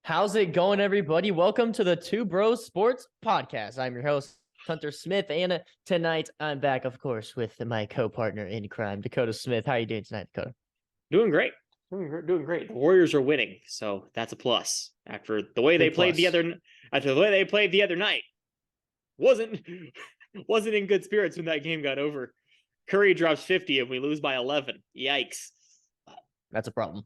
How's it going, everybody? Welcome to the Two Bros Sports Podcast. I'm your host, Hunter Smith, and tonight I'm back, of course, with my co-partner in crime, Dakota Smith. How are you doing tonight, Dakota? Doing great. Doing great. The Warriors are winning, so that's a plus. After the way they played the other night, wasn't in good spirits when that game got over. Curry drops 50 and we lose by 11. Yikes. That's a problem.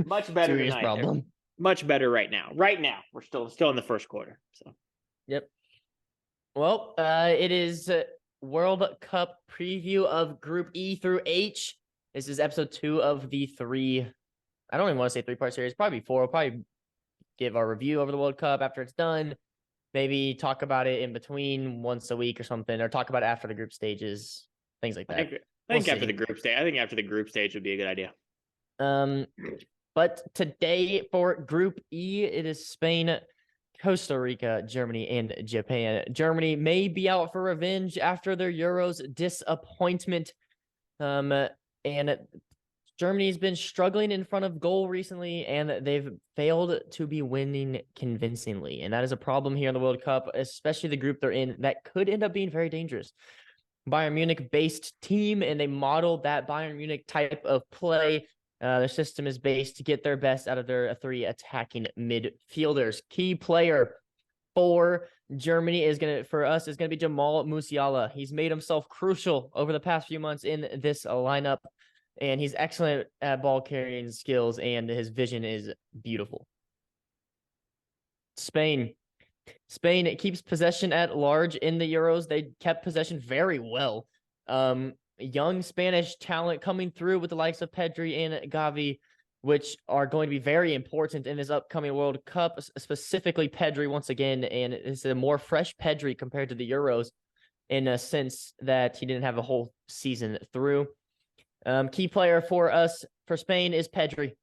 Much better Serious tonight. problem. Much better right now. Right now, we're still in the first quarter. So, yep. Well, it is World Cup preview of Group E through H. This is episode 2 of the 3. I don't even want to say 3-part series. Probably 4. We'll probably give our review over the World Cup after it's done. Maybe talk about it in between once a week or something, or talk about it after the group stages, things like that. I think after the group stage. I think after the group stage would be a good idea. But today for Group E, it is Spain, Costa Rica, Germany, and Japan. Germany may be out for revenge after their Euros disappointment. And Germany's been struggling in front of goal recently, and they've failed to be winning convincingly. And that is a problem here in the World Cup, especially the group they're in, that could end up being very dangerous. Bayern Munich-based team, and they modeled that Bayern Munich type of play. Their system is based to get their best out of their 3 attacking midfielders. Key player for Germany is going to be Jamal Musiala. He's made himself crucial over the past few months in this lineup, and he's excellent at ball carrying skills, and his vision is beautiful. Spain keeps possession at large in the Euros. They kept possession very well. Young Spanish talent coming through with the likes of Pedri and Gavi, which are going to be very important in this upcoming World Cup, specifically Pedri once again, and it's a more fresh Pedri compared to the Euros in a sense that he didn't have a whole season through. Key player for Spain is Pedri.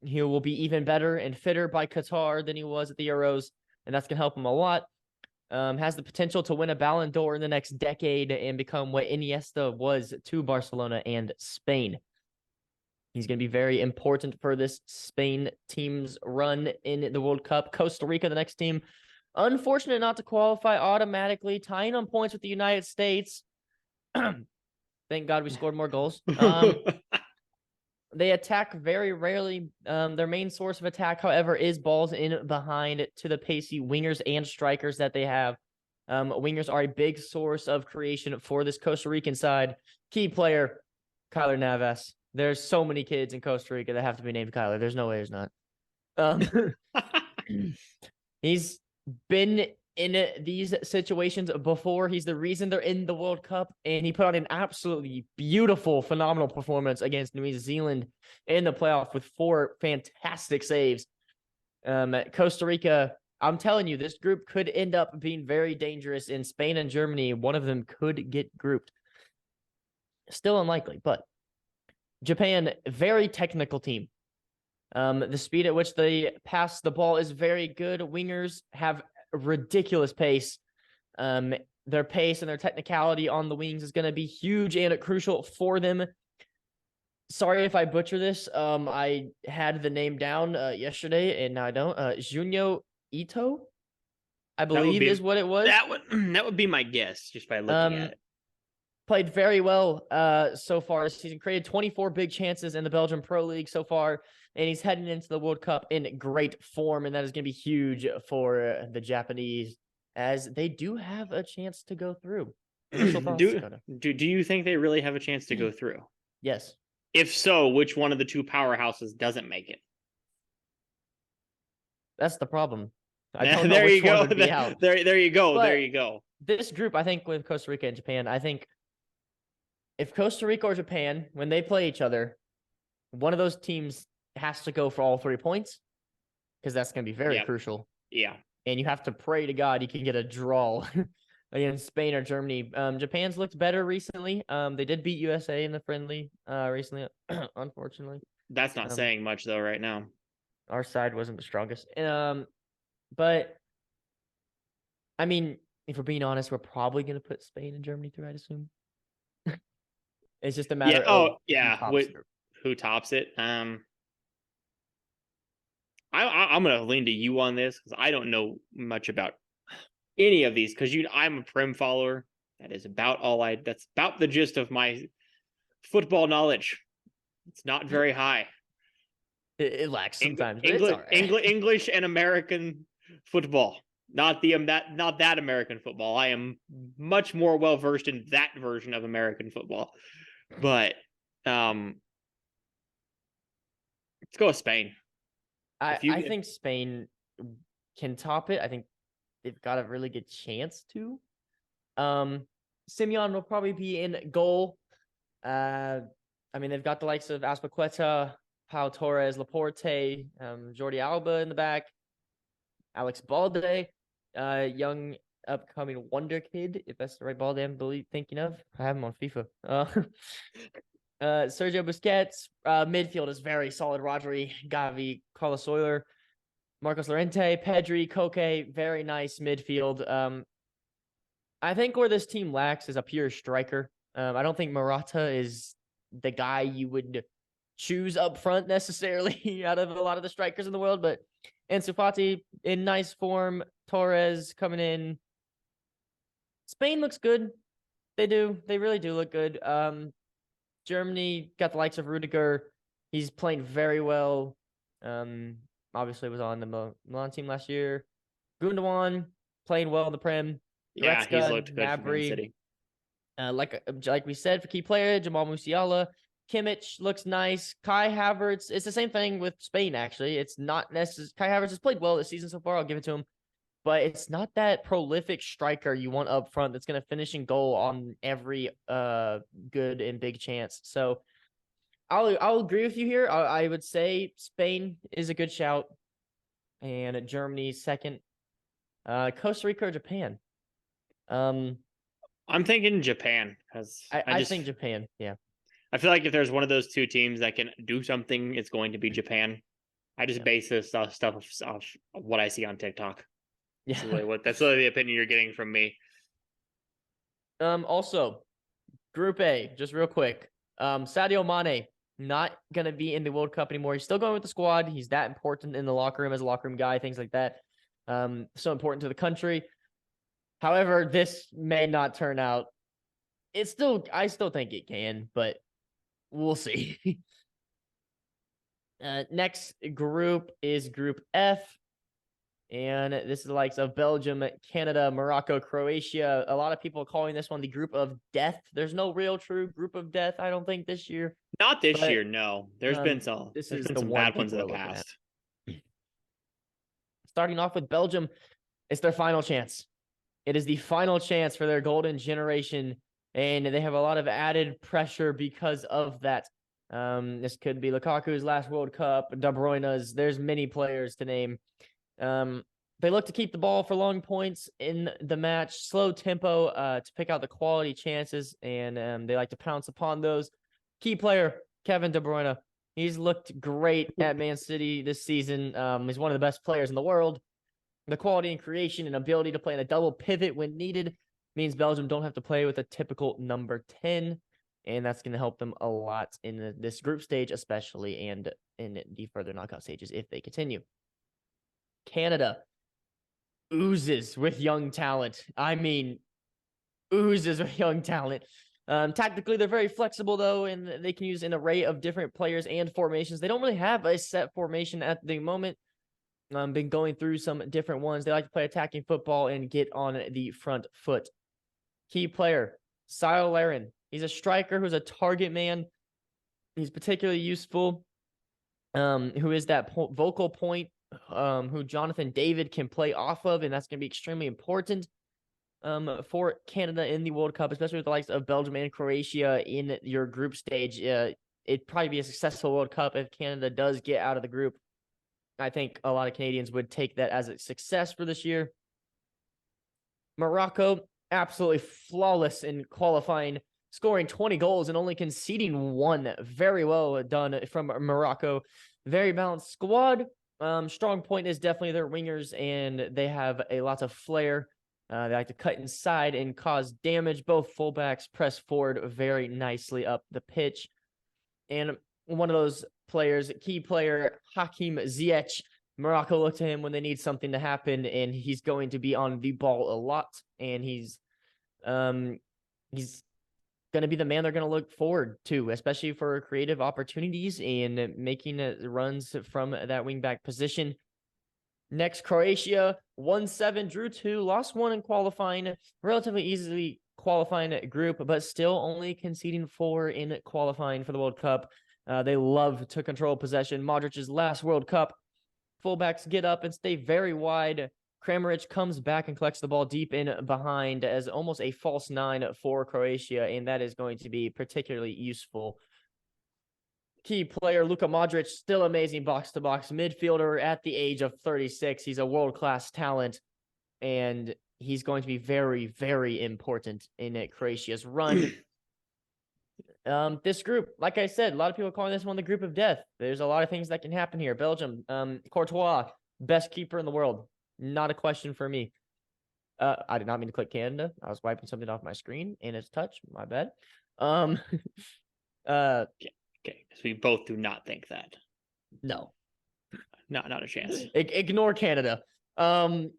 He will be even better and fitter by Qatar than he was at the Euros, and that's going to help him a lot. Has the potential to win a Ballon d'Or in the next decade and become what Iniesta was to Barcelona and Spain. He's going to be very important for this Spain team's run in the World Cup. Costa Rica, the next team, unfortunate not to qualify automatically, tying on points with the United States. Thank God we scored more goals. They attack very rarely. Their main source of attack, however, is balls in behind to the pacey wingers and strikers that they have. Wingers are a big source of creation for this Costa Rican side. Key player, Kyler Navas. There's so many kids in Costa Rica that have to be named Kyler. There's no way there's not. He's been in these situations before. He's the reason they're in the World Cup, and he put on an absolutely beautiful, phenomenal performance against New Zealand in the playoff with 4 fantastic saves. Costa Rica, I'm telling you, this group could end up being very dangerous. In Spain and Germany, one of them could get grouped. Still unlikely, but Japan, very technical team. The speed at which they pass the ball is very good. Wingers have ridiculous pace. Their pace and their technicality on the wings is going to be huge and crucial for them. Sorry if I butcher this. I had the name down yesterday, and now I don't. Junyo Ito, I believe, is what it was. That would be my guess, just by looking at it. Played very well so far this season. Created 24 big chances in the Belgian Pro League so far, and he's heading into the World Cup in great form, and that is going to be huge for the Japanese, as they do have a chance to go through. Do you think they really have a chance to go through? Yes. If so, which one of the 2 powerhouses doesn't make it? That's the problem. I don't know which one would be out. There you go. But there you go. This group, I think, with Costa Rica and Japan, I think if Costa Rica or Japan, when they play each other, one of those teams has to go for all 3 points, because that's going to be very crucial. Yeah. And you have to pray to God you can get a draw against Spain or Germany. Japan's looked better recently. They did beat USA in the friendly recently, unfortunately. That's not saying much, though, right now. Our side wasn't the strongest. But, I mean, if we're being honest, we're probably going to put Spain and Germany through, I'd assume. It's just a matter of who tops it. I'm gonna lean to you on this because I don't know much about any of these because I'm a Prim follower. That is about all that's about the gist of my football knowledge. It's not very high. It lacks sometimes, but it's all right. English and American football. Not that American football. I am much more well versed in that version of American football. But let's go with Spain. I think Spain can top it. I think they've got a really good chance to. Simeon will probably be in goal. I mean, they've got the likes of Azpilicueta, Pau Torres, Laporte, Jordi Alba in the back, Alex Balde, young upcoming wonder kid, if that's the right Balde I'm thinking of. I have him on FIFA. Sergio Busquets. Midfield is very solid. Rodri, Gavi, Carlos Soler, Marcos Llorente, Pedri, Koke. Very nice midfield. I think where this team lacks is a pure striker. I don't think Morata is the guy you would choose up front necessarily out of a lot of the strikers in the world, but Ansu Fati in nice form, Torres coming in. Spain looks good. They do. They really do look good. Germany got the likes of Rudiger. He's playing very well. Obviously was on the Milan team last year. Gundogan playing well in the Prem. Yeah, he's looked good for Man City. Like we said, for key player, Jamal Musiala. Kimmich looks nice. Kai Havertz. It's the same thing with Spain, actually. It's not necessary. Kai Havertz has played well this season so far. I'll give it to him. But it's not that prolific striker you want up front that's going to finish in goal on every good and big chance. So I'll agree with you here. I would say Spain is a good shout. And Germany second. Costa Rica or Japan? I'm thinking Japan because I think Japan. Yeah. I feel like if there's one of those two teams that can do something, it's going to be Japan. I just base this stuff off what I see on TikTok. Yeah, that's really the opinion you're getting from me. Also, Group A, just real quick. Sadio Mane not gonna be in the World Cup anymore. He's still going with the squad. He's that important in the locker room as a locker room guy, things like that. So important to the country. However, this may not turn out. I still think it can, but we'll see. Next group is Group F. And this is the likes of Belgium, Canada, Morocco, Croatia. A lot of people calling this one the group of death. There's no real true group of death, I don't think, this year. Not this year, no. There's been some bad ones in the past. Starting off with Belgium, it's their final chance. It is the final chance for their golden generation, and they have a lot of added pressure because of that. This could be Lukaku's last World Cup, De Bruyne's. There's many players to name. They look to keep the ball for long points in the match, slow tempo to pick out the quality chances, and they like to pounce upon those. Key player, Kevin De Bruyne. He's looked great at Man City this season. He's one of the best players in the world. The quality and creation and ability to play in a double pivot when needed means Belgium don't have to play with a typical number 10, and that's going to help them a lot in this group stage, especially, and in the further knockout stages if they continue. Canada oozes with young talent. I mean, oozes with young talent. Tactically, they're very flexible, though, and they can use an array of different players and formations. They don't really have a set formation at the moment. Been going through some different ones. They like to play attacking football and get on the front foot. Key player, Sile Laren. He's a striker who's a target man. He's particularly useful. Who is that vocal point who Jonathan David can play off of, and that's going to be extremely important for Canada in the World Cup, especially with the likes of Belgium and Croatia in your group stage. It'd probably be a successful World Cup if Canada does get out of the group. I think a lot of Canadians would take that as a success for this year. Morocco, absolutely flawless in qualifying, scoring 20 goals and only conceding 1. Very well done from Morocco. Very balanced squad. Strong point is definitely their wingers, and they have a lot of flair. They like to cut inside and cause damage. Both fullbacks press forward very nicely up the pitch. And one of those players, key player, Hakim Ziyech. Morocco look to him when they need something to happen, and he's going to be on the ball a lot, and he's going to be the man they're going to look forward to, especially for creative opportunities and making runs from that wingback position. Next, Croatia, 1-7, drew 2, lost 1 in qualifying, relatively easily qualifying group, but still only conceding 4 in qualifying for the World Cup. They love to control possession. Modric's last World Cup. Fullbacks get up and stay very wide. Kramaric comes back and collects the ball deep in behind as almost a false 9 for Croatia, and that is going to be particularly useful. Key player, Luka Modric, still amazing box-to-box midfielder at the age of 36. He's a world-class talent, and he's going to be very, very important in Croatia's run. This group, like I said, a lot of people are calling this one the group of death. There's a lot of things that can happen here. Belgium, Courtois, best keeper in the world. Not a question for me. I did not mean to click Canada. I was wiping something off my screen and it's touch. My bad. Okay, so we both do not think that. No. Not a chance. Ignore Canada. Can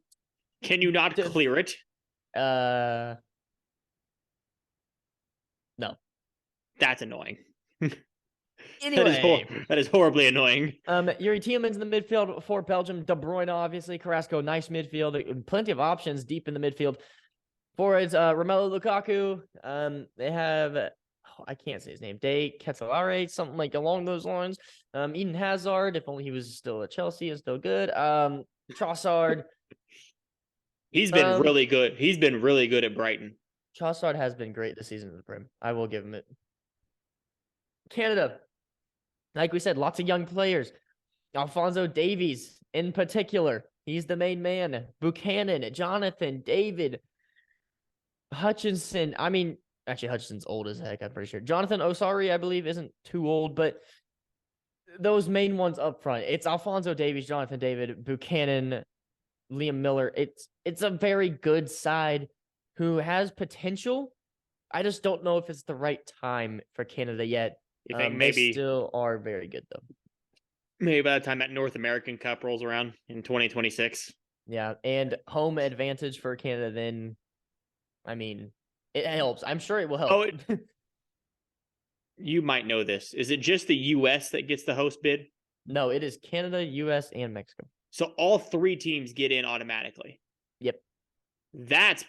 you not clear it? No. That's annoying. Anyway, that is horribly annoying. Yuri Tielemans in the midfield for Belgium. De Bruyne, obviously. Carrasco, nice midfield. Plenty of options deep in the midfield. Forwards, Romelu Lukaku. They have, I can't say his name. De Ketelaere, something like along those lines. Eden Hazard, if only he was still at Chelsea, is still good. Trossard. He's been really good. He's been really good at Brighton. Trossard has been great this season in the Prem. I will give him it. Canada, like we said, lots of young players. Alphonso Davies, in particular, he's the main man. Buchanan, Jonathan, David, Hutchinson. I mean, actually, Hutchinson's old as heck, I'm pretty sure. Jonathan Osari, I believe, isn't too old, but those main ones up front, it's Alphonso Davies, Jonathan David, Buchanan, Liam Miller. It's a very good side who has potential. I just don't know if it's the right time for Canada yet. You think maybe they still are very good though. Maybe by the time that North American Cup rolls around in 2026. Yeah, and home advantage for Canada. Then, I mean, it helps. I'm sure it will help. You might know this. Is it just the U.S. that gets the host bid? No, it is Canada, U.S., and Mexico. So all 3 teams get in automatically. Yep. That's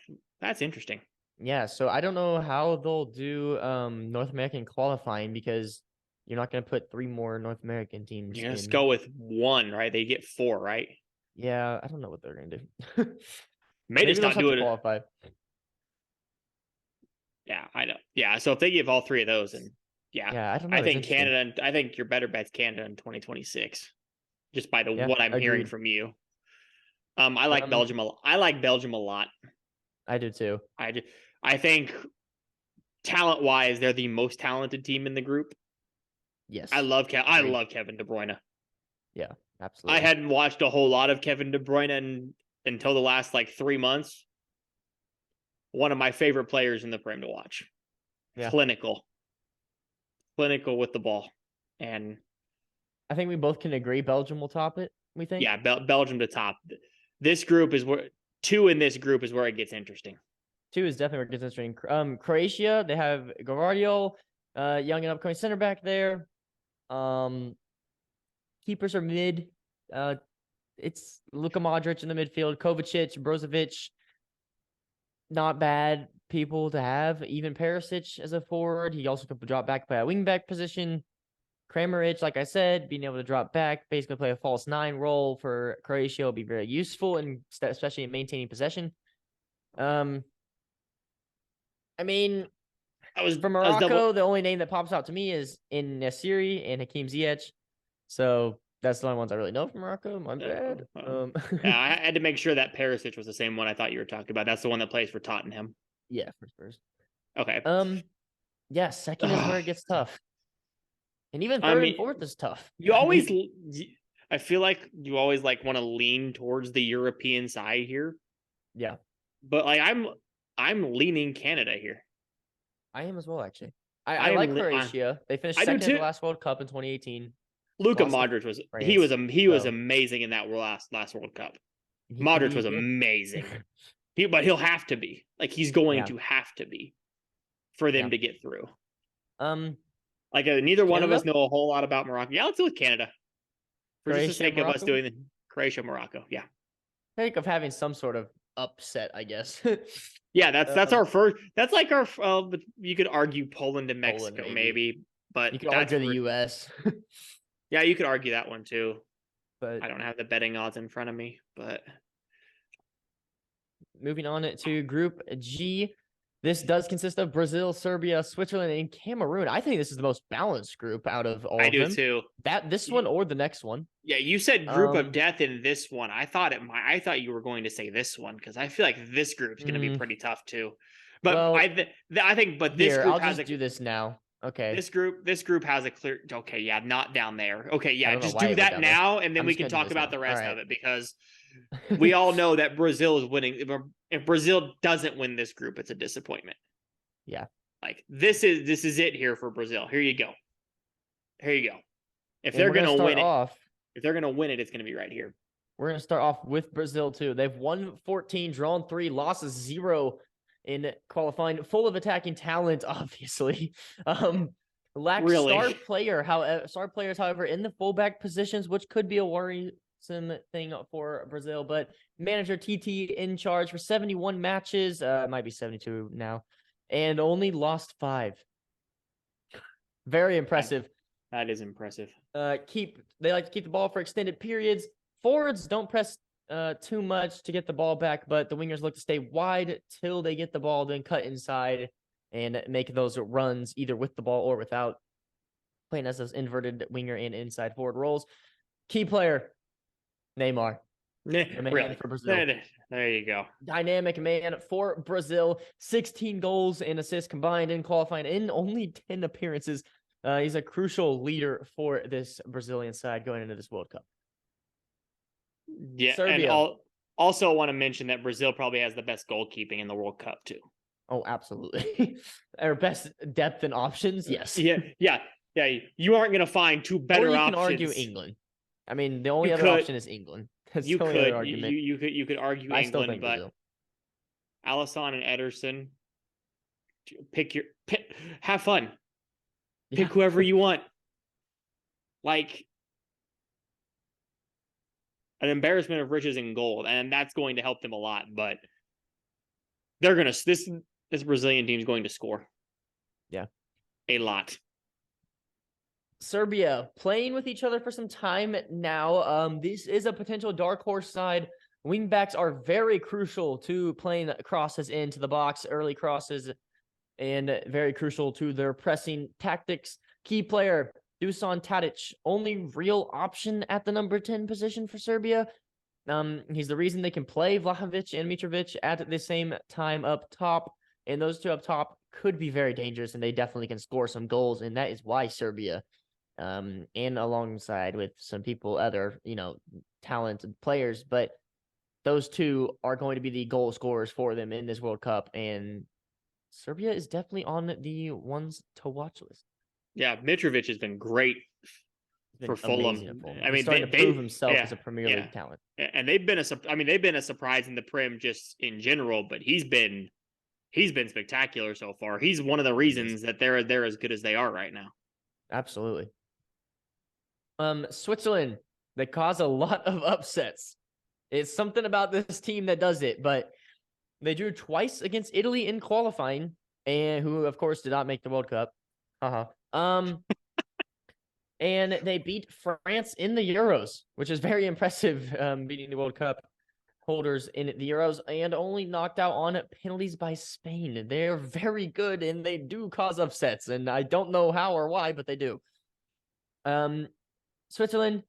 interesting. Yeah, so I don't know how they'll do North American qualifying because you're not going to put 3 more North American teams. You just go with 1, right? They get 4, right? Yeah, I don't know what they're going to do. Maybe just not do it. Qualify. Yeah, I know. Yeah, so if they give all 3 of those, and yeah, I don't know. I think Canada. I think your better bet's Canada in 2026, just by what I'm hearing from you. I like Belgium. I like Belgium a lot. I do too. I think talent-wise, they're the most talented team in the group. Yes. I love Kevin De Bruyne. Yeah, absolutely. I hadn't watched a whole lot of Kevin De Bruyne until the last 3 months. One of my favorite players in the Prem to watch. Yeah. Clinical with the ball. And I think we both can agree Belgium will top it, we think. Yeah, Belgium to top. This group is where 2 in this group is where it gets interesting. 2 is definitely where it gets interesting. Croatia, they have Gavardio, young and upcoming center back there. Keepers are mid. It's Luka Modric in the midfield, Kovacic, Brozovic. Not bad people to have. Even Perisic as a forward. He also could drop back by a wingback position. Kramaric, like I said, being able to drop back, basically play a false 9 role for Croatia will be very useful, and especially in maintaining possession. I mean, for Morocco, the only name that pops out to me is in Nasiri and Hakim Ziyech. So that's the only ones I really know from Morocco. My bad. Yeah, I had to make sure that Perisic was the same one I thought you were talking about. That's the one that plays for Tottenham. Yeah, for Spurs. Okay. Yeah, second is where it gets tough. And even third and fourth is tough. I feel like you always want to lean towards the European side here. Yeah. But I'm leaning Canada here. I am as well, actually. I like Croatia. They finished second in the last World Cup in 2018. Luka Lost to Modric was France, he was so amazing in that last World Cup. he could Modric be was good. amazing. But he'll have to be. Like he's going Yeah. to have to be for them Yeah. to get through. Um, Like neither one of us Canada? know a whole lot about Morocco. Yeah, let's do with Canada. For just the Croatia, sake of us Morocco? doing the Croatia, Morocco. Yeah. Sake of having some sort of upset, I guess. Yeah, that's Um, our first. That's like our. But you could argue Poland and Poland, Mexico, maybe. but You could that's argue the US. yeah, you could argue that one too. But I don't have the betting odds in front of me, but moving on to Group G, this does consist of Brazil, Serbia, Switzerland, and Cameroon. I think this is the most balanced group out of all I of do them. too. This one or the next one. Yeah, you said group of death in this one. I thought you were going to say this one because I feel like this group's going to be pretty tough too. But well, I think this here, group I'll has just do this now. Okay. This group has a clear. Okay, yeah, not down there. Okay, yeah, just do it went that down there. now, and then I'm we just can gonna do talk this about now. the rest All of right. it because we all know that Brazil is winning. If Brazil doesn't win this group, it's a disappointment. Yeah. Like this is it here for Brazil. Here you go. Here you go. If And they're we're gonna gonna start win it, off. if they're gonna win it, it's gonna be right here. We're gonna start off with Brazil too. They've won 14, drawn 3, lost 0 in qualifying. Full of attacking talent, obviously. Lack Really? star players, however, in the fullback positions, which could be a worrisome thing for Brazil. But manager TT in charge for 71 matches, might be 72 now, and only lost 5. Very impressive. That is impressive. They like to keep the ball for extended periods. Forwards don't press too much to get the ball back, but the wingers look to stay wide till they get the ball, then cut inside and make those runs either with the ball or without, playing as those inverted winger and inside forward roles. Key player, Neymar. The man Really? for Brazil. There you go. Dynamic man for Brazil. 16 goals and assists combined in qualifying in only 10 appearances. He's a crucial leader for this Brazilian side going into this World Cup. Yeah, Serbia. And also want to mention that Brazil probably has the best goalkeeping in the World Cup too. Oh, absolutely. Our best depth and options, yes. Yeah. You aren't going to find two better options. Or you can argue England. I mean, the only other option is England. That's you the only could other argument. You could argue I England, still think but Brazil. Alisson and Ederson, pick. Have fun. Pick whoever you want. Like an embarrassment of riches in gold, and that's going to help them a lot. But they're gonna this Brazilian team is going to score. Yeah, a lot. Serbia playing with each other for some time now. This is a potential dark horse side. Wingbacks are very crucial to playing crosses into the box, early crosses, and very crucial to their pressing tactics. Key player, Dusan Tadic, only real option at the number 10 position for Serbia. He's the reason they can play Vlahovic and Mitrovic at the same time up top. And those two up top could be very dangerous, and they definitely can score some goals. And that is why Serbia, and alongside with some people, other, talented players, but those two are going to be the goal scorers for them in this World Cup. And Serbia is definitely on the ones to watch list. Yeah, Mitrovic has been great for Fulham. I mean, starting to prove himself as a Premier League talent. And they've been a surprise in the Prem just in general, but he's been spectacular so far. He's one of the reasons that they're as good as they are right now. Absolutely. Switzerland, they cause a lot of upsets. It's something about this team that does it, but they drew twice against Italy in qualifying, and who of course did not make the World Cup. And they beat France in the Euros, which is very impressive, beating the World Cup holders in the Euros, and only knocked out on penalties by Spain. They're very good, and they do cause upsets, and I don't know how or why, but they do. Switzerland,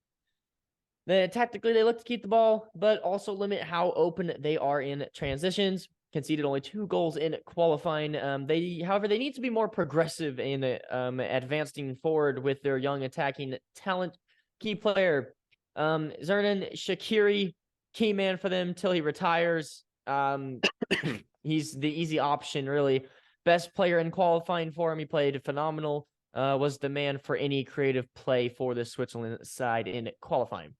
tactically, they look to keep the ball, but also limit how open they are in transitions. Conceded only 2 goals in qualifying. However, they need to be more progressive in advancing forward with their young attacking talent. Key player, Zernan Shaqiri, key man for them till he retires. He's the easy option, really. Best player in qualifying for him. He played phenomenal. was the man for any creative play for the Switzerland side in qualifying.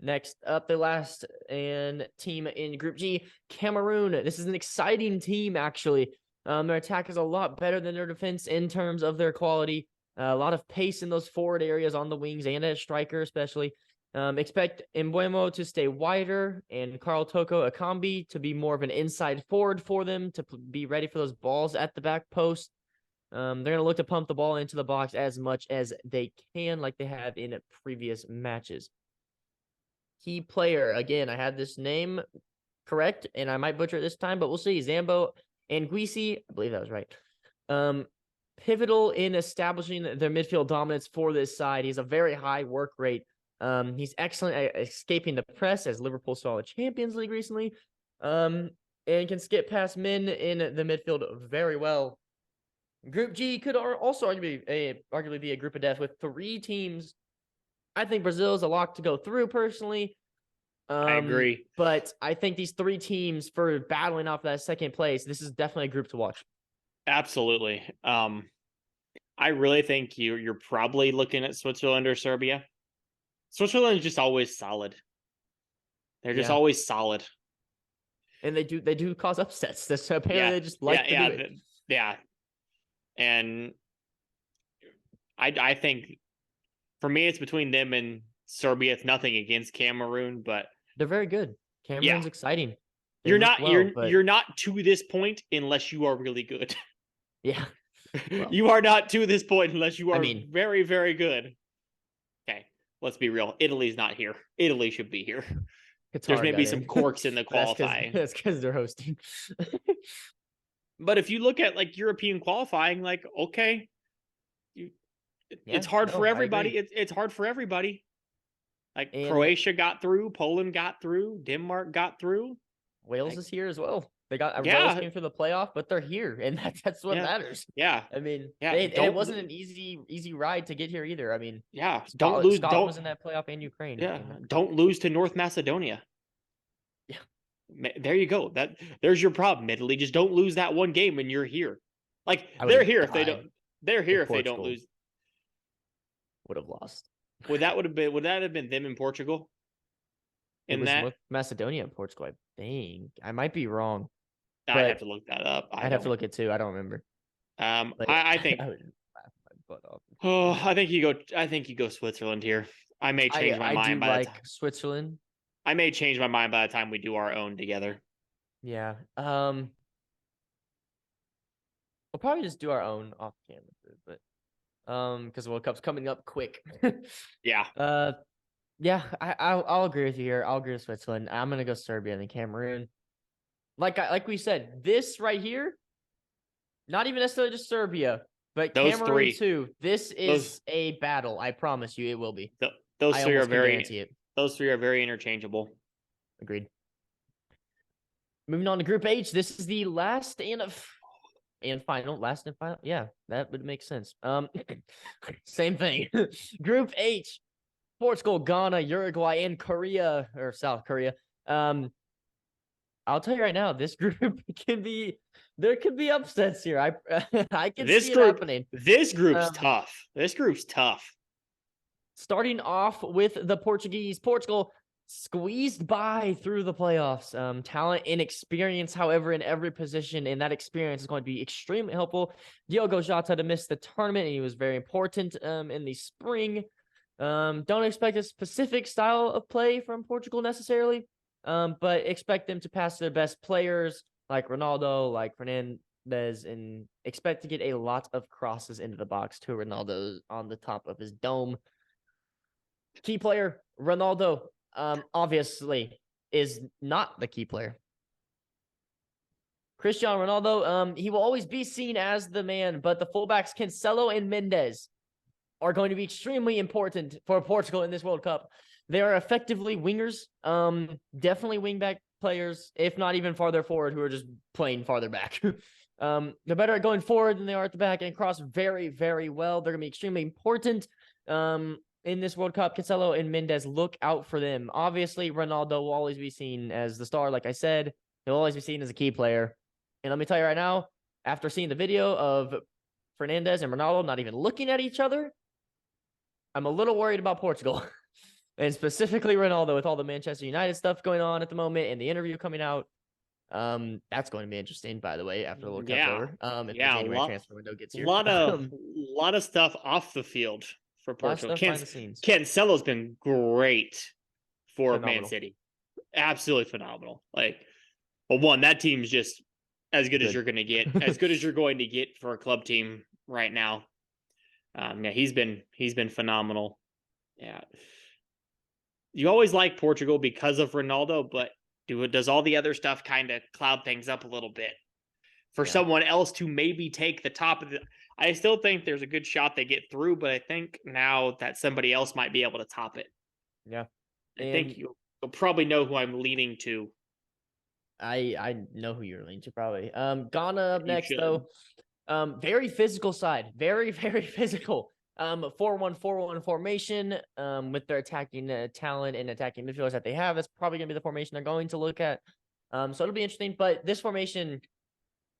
Next up, the last team in Group G, Cameroon. This is an exciting team, actually. Their attack is a lot better than their defense in terms of their quality. A lot of pace in those forward areas on the wings and a striker, especially. Expect Mbuemo to stay wider and Carl Toko Akambi to be more of an inside forward for them to be ready for those balls at the back post. They're going to look to pump the ball into the box as much as they can, like they have in previous matches. Key player, again, I had this name correct, and I might butcher it this time, but we'll see. Zambo Anguisi, I believe that was right. Pivotal in establishing their midfield dominance for this side. He's a very high work rate. He's excellent at escaping the press, as Liverpool saw in Champions League recently, and can skip past men in the midfield very well. Group G could also arguably be a group of death with 3 teams. I think Brazil is a lock to go through, personally. I agree. But I think these 3 teams, for battling off that second place, this is definitely a group to watch. Absolutely. I really think you're probably looking at Switzerland or Serbia. Switzerland is just always solid. They're just always solid. And they do cause upsets. So apparently they just like to do it. Yeah. And I think for me it's between them and Serbia. It's nothing against Cameroon, but they're very good. Cameroon's exciting. You're not to this point unless you are really good. Yeah. Well, you are not to this point unless you are very, very good. Okay, let's be real. Italy's not here. Italy should be here. There's maybe some quirks in the qualifying. That's because they're hosting. But if you look at like European qualifying, like, okay, it's hard for everybody. It's hard for everybody. Like Croatia got through, Poland got through, Denmark got through. Wales is here as well. They got Wales came through the playoff, but they're here, and that's what matters. Yeah, I mean, it wasn't an easy ride to get here either. I mean, don't lose. Scotland was in that playoff, and Ukraine. Yeah, don't lose to North Macedonia. Yeah, there you go. There's your problem, Italy. Just don't lose that one game, and you're here. Like they're here if they don't. They're here if they don't lose. Would have lost. Would that have been them in Portugal? In that North Macedonia and Portugal, I think. I might be wrong. I'd have to look that up. I'd have to look it too. I don't remember. I think. I would laugh my butt off. Oh, I think you go Switzerland here. I may change my mind by the time. Switzerland. I may change my mind by the time we do our own together. Yeah. We'll probably just do our own off camera, but because the World Cup's coming up quick. Yeah. Yeah, I'll agree with you here. I'll agree with Switzerland. I'm gonna go Serbia and then Cameroon. Like we said, this right here, not even necessarily just Serbia, but those Cameroon too. This is a battle. I promise you, it will be. Those 3 are very interchangeable. Agreed. Moving on to Group H. This is the last and final. Yeah, that would make sense. Same thing. Group H. Portugal, Ghana, Uruguay, and Korea or South Korea. I'll tell you right now, this group there could be upsets here. I can see it happening. This group's tough. This group's tough. Starting off with the Portuguese, Portugal squeezed by through the playoffs. Talent and experience, however, in every position, and that experience is going to be extremely helpful. Diogo Jota to miss the tournament, and he was very important in the spring. Don't expect a specific style of play from Portugal necessarily, but expect them to pass their best players like Ronaldo, like Fernandes, and expect to get a lot of crosses into the box to Ronaldo on the top of his dome. Key player, Ronaldo, obviously is not the key player. Cristiano Ronaldo, he will always be seen as the man, but the fullbacks Cancelo and Mendes are going to be extremely important for Portugal in this World Cup. They are effectively wingers, definitely wingback players, if not even farther forward, who are just playing farther back. They're better at going forward than they are at the back and cross very, very well. They're going to be extremely important in this World Cup. Cancelo and Mendes, look out for them. Obviously, Ronaldo will always be seen as the star, like I said. He'll always be seen as a key player. And let me tell you right now, after seeing the video of Fernandez and Ronaldo not even looking at each other, I'm a little worried about Portugal. And specifically Ronaldo with all the Manchester United stuff going on at the moment and the interview coming out. That's going to be interesting, by the way, after the World Cup's over. If the January transfer window gets here. Lot of stuff off the field for Portugal. Behind the scenes. Cancelo's been great for Phenomenal. Man City. Absolutely phenomenal. Like, well, one, that team's just as good as you're going to get, as good as you're going to get for a club team right now. Yeah, he's been phenomenal. Yeah. You always like Portugal because of Ronaldo, but does all the other stuff kind of cloud things up a little bit for someone else to maybe take the top of the. I still think there's a good shot they get through, but I think now that somebody else might be able to top it. Yeah. I think you'll probably know who I'm leaning to. I know who you're leaning to probably. Ghana up next though. Very physical side. Very, very physical. 4-1-4-1 formation, with their attacking talent and attacking midfielders that they have. That's probably going to be the formation they're going to look at. So it'll be interesting. But this formation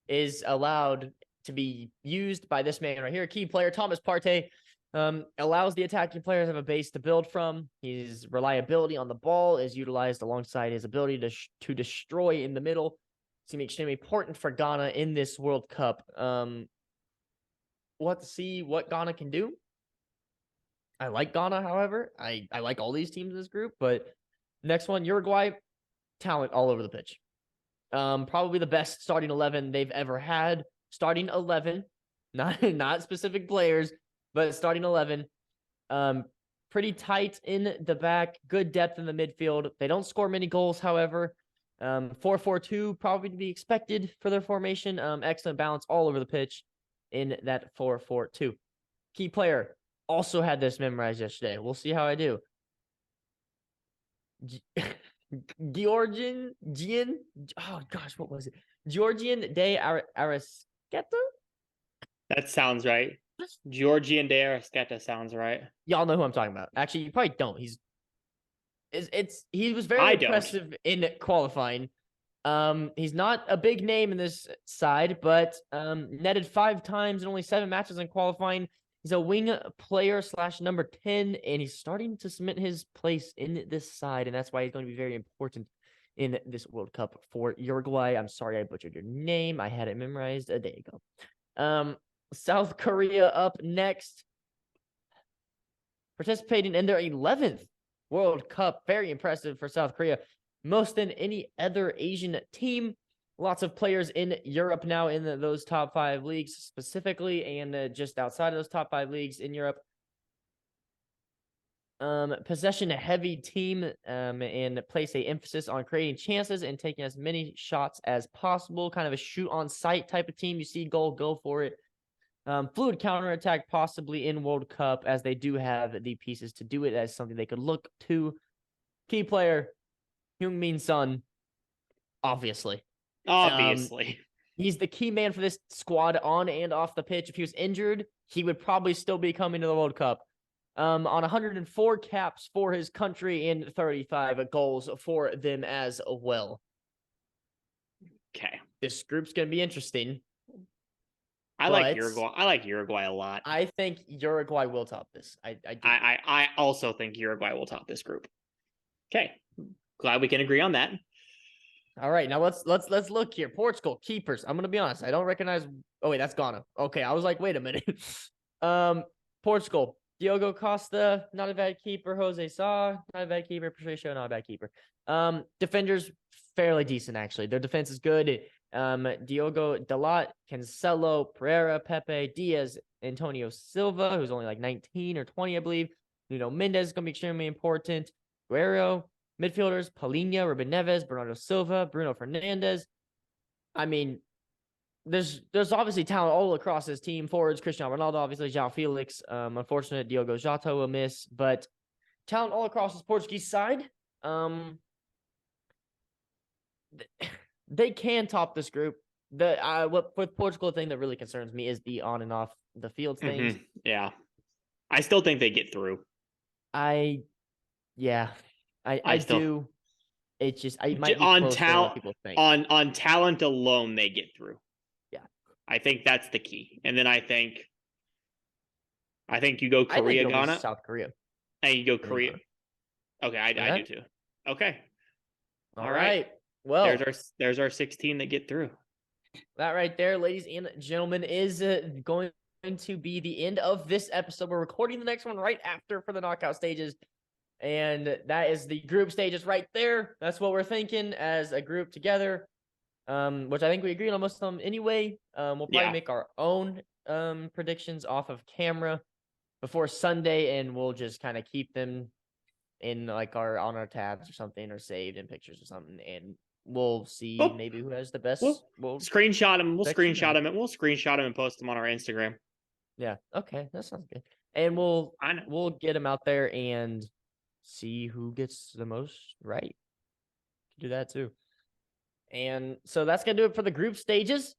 is allowed to be used by this man right here, key player Thomas Partey. Allows the attacking players to have a base to build from. His reliability on the ball is utilized alongside his ability to destroy in the middle. It's going to be extremely important for Ghana in this World Cup. We'll have to see what Ghana can do. I like Ghana, however. I like all these teams in this group, but next one, Uruguay, talent all over the pitch. Probably the best starting 11 they've ever had. Starting 11, not specific players, but starting 11. Pretty tight in the back, good depth in the midfield. They don't score many goals, however. 4-4-2 probably to be expected for their formation. Excellent balance all over the pitch in that 4-4-2. Key player also had this memorized yesterday. We'll see how I do. Georgian, oh gosh, what was it? Georgian de Arrasqueta? That sounds right. Georgian de Arrasqueta sounds right. Y'all know who I'm talking about. Actually, you probably don't. He was very impressive in qualifying. He's not a big name in this side, but netted 5 times in only 7 matches in qualifying. He's a wing player / number 10, and he's starting to cement his place in this side, and that's why he's going to be very important in this World Cup for Uruguay. I'm sorry I butchered your name. I had it memorized a day ago. South Korea up next, participating in their 11th World Cup. Very impressive for South Korea. Most than any other Asian team. Lots of players in Europe now in those top 5 leagues specifically, and just outside of those top 5 leagues in Europe. Possession-heavy team, and place a emphasis on creating chances and taking as many shots as possible. Kind of a shoot-on-sight type of team. You see goal, go for it. Fluid counterattack possibly in World Cup, as they do have the pieces to do it as something they could look to. Key player, Heung-min Son, obviously. He's the key man for this squad on and off the pitch. If he was injured, he would probably still be coming to the World Cup. On 104 caps for his country and 35 goals for them as well. Okay. This group's going to be interesting. I like Uruguay a lot. I think Uruguay will top this. I do. I also think Uruguay will top this group. Okay. Glad we can agree on that. All right, now let's look here. Portugal keepers. I'm gonna be honest. I don't recognize. Oh wait, that's Ghana. Okay, I was like, wait a minute. Portugal. Diogo Costa, not a bad keeper. Jose Sa, not a bad keeper. Patricio, not a bad keeper. Defenders, fairly decent actually. Their defense is good. Diogo Dalot, Cancelo, Pereira, Pepe, Diaz, Antonio Silva, who's only like 19 or 20, I believe. Nuno Mendes is gonna be extremely important. Guerrero. Midfielders, Paulinho, Ruben Neves, Bernardo Silva, Bruno Fernandes. I mean, there's obviously talent all across this team. Forwards, Cristiano Ronaldo, obviously, João Felix. Unfortunate, Diogo Jota will miss. But talent all across this Portuguese side. They can top this group. What with Portugal, the thing that really concerns me is the on and off the field things. Yeah. I still think they get through. I do. It's just it might be on closer than what people think. On talent alone, they get through. Yeah, I think that's the key. And then I think I think you go I think Korea, it'll be Ghana. South Korea. And you go Korea. Ghana. Okay, I do too. Okay. All right. Well, there's our 16 that get through. That right there, ladies and gentlemen, is going to be the end of this episode. We're recording the next one right after for the knockout stages. And that is the group stages right there. That's what we're thinking as a group together, which I think we agreed on most of them anyway. We'll probably make our own predictions off of camera before Sunday, and we'll just kind of keep them in like on our tabs or something, or saved in pictures or something, and we'll see maybe who has the best. We'll screenshot them. We'll screenshot them. We'll screenshot them and post them on our Instagram. Yeah. Okay, that sounds good. And we'll get them out there and see who gets the most right. Do that too. And so that's gonna do it for the group stages.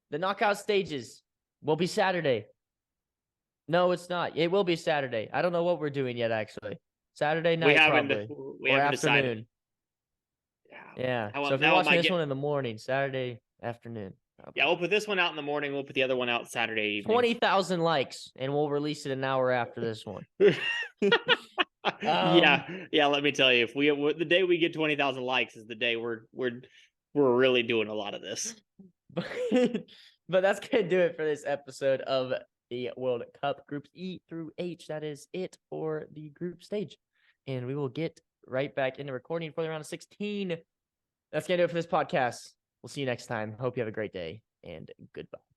The knockout stages will be Saturday. No, it's not. It will be Saturday. I don't know what we're doing yet, actually. Saturday night, probably. We haven't afternoon. Decided. Yeah. So if you're watching this one in the morning, Saturday afternoon. Probably. Yeah, we'll put this one out in the morning. We'll put the other one out Saturday evening. 20,000 likes, and we'll release it an hour after this one. Yeah. Let me tell you, if the day we get 20,000 likes is the day we're really doing a lot of this. But that's gonna do it for this episode of the World Cup Groups E through H. That is it for the group stage, and we will get right back into recording for the round of 16. That's gonna do it for this podcast. We'll see you next time. Hope you have a great day, and goodbye.